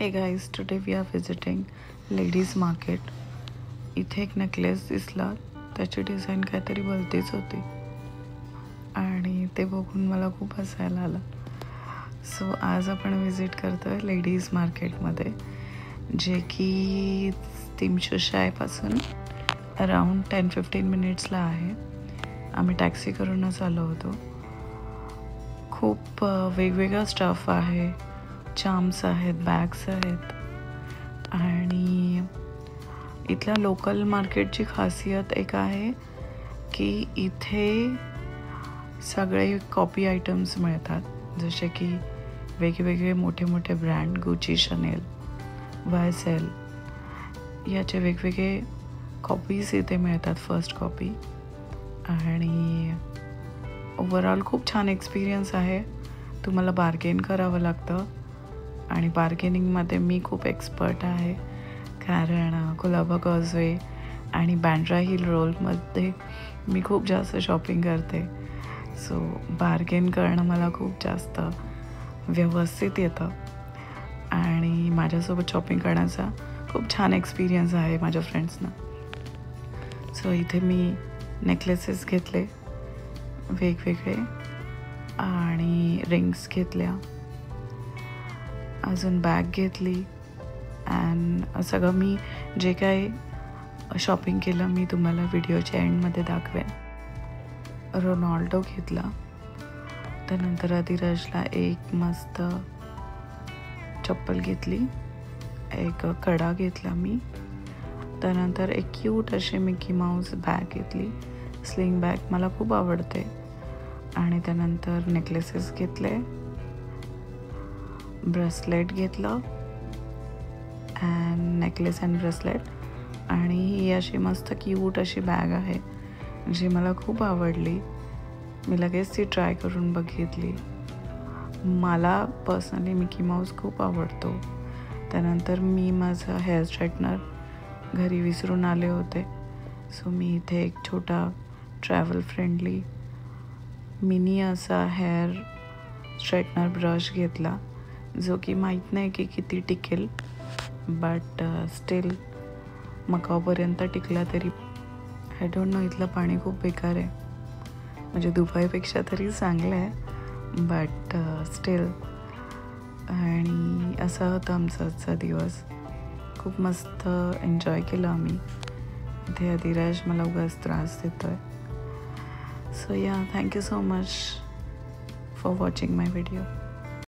Hey guys, today we are visiting ladies market. इथे एक necklace दिसला, त्याची डिझाईन काहीतरी भलतीच होती आणि ते बघून मला खूप हसायला आलं. सो आज आपण विजिट करतोय लेडीज मार्केटमध्ये, जे की तिमशुशायपासून अराउंड 10-15 मिनिट्सला आहे. आम्ही टॅक्सी करूनच आलो होतो. खूप वेगवेगळा स्टफ आहे, चार्म्स आहेत, बॅग्स आहेत आणि इथल्या लोकल मार्केटची खासियत एक आहे की इथे सगळे कॉपी आयटम्स मिळतात, जसे की वेगवेगळे मोठे मोठे ब्रँड, गुची, शनेल, YSL याचे वेगवेगळे कॉपीज इथे मिळतात, फर्स्ट कॉपी. आणि ओव्हरऑल खूप छान एक्सपिरियन्स आहे. तुम्हाला बार्गेन करावं लागतं आणि बार्गेनिंगमध्ये मी खूप एक्सपर्ट आहे, कारण कुलाबा कॉजवे आणि बँड्रा हिल रोडमध्ये मी खूप जास्त शॉपिंग करते. सो बार्गेन करणं मला खूप जास्त व्यवस्थित येतं आणि माझ्यासोबत शॉपिंग करण्याचा खूप छान एक्सपिरियन्स आहे माझ्या फ्रेंड्सना. सो इथे मी नेकलेसेस घेतले वेगवेगळे आणि रिंग्स घेतल्या, अजून बॅग घेतली. अँड सगळं मी जे काही शॉपिंग केलं मी तुम्हाला व्हिडिओच्या एंडमध्ये दाखवेन. रोनाल्डो घेतला, त्यानंतर अधिराजला एक मस्त चप्पल घेतली, एक कडा घेतला मी, त्यानंतर एक क्यूट अशी मिकी माऊस बॅग घेतली, स्लिंग बॅग मला खूप आवडते. आणि त्यानंतर नेकलेसेस घेतले, ब्रेसलेट घेतलं अँड नेकलेस अँड ब्रेसलेट. आणि ही अशी मस्त क्यूट अशी बॅग आहे जी मला खूप आवडली. मी लगेच ती ट्राय करून बघितली. मला पर्सनली मिकी माऊस खूप आवडतो. त्यानंतर मी माझं हेअर स्ट्रेटनर घरी विसरून आले होते, सो मी इथे एक छोटा ट्रॅव्हल फ्रेंडली मिनी असा हेअर स्ट्रेटनर ब्रश घेतला, जो की माहीत नाही की किती टिकेल, बट स्टील मकावपर्यंत टिकला तरी. आय डोंट नो, इथलं पाणी खूप बेकार आहे, म्हणजे दुबईपेक्षा तरी चांगलं आहे, बट स्टील. आणि असा होता आमचा आजचा दिवस. खूप मस्त एन्जॉय केलं आम्ही. इथे अधिराज मला उगाच त्रास देतो आहे. So yeah, thank you so much for watching my video.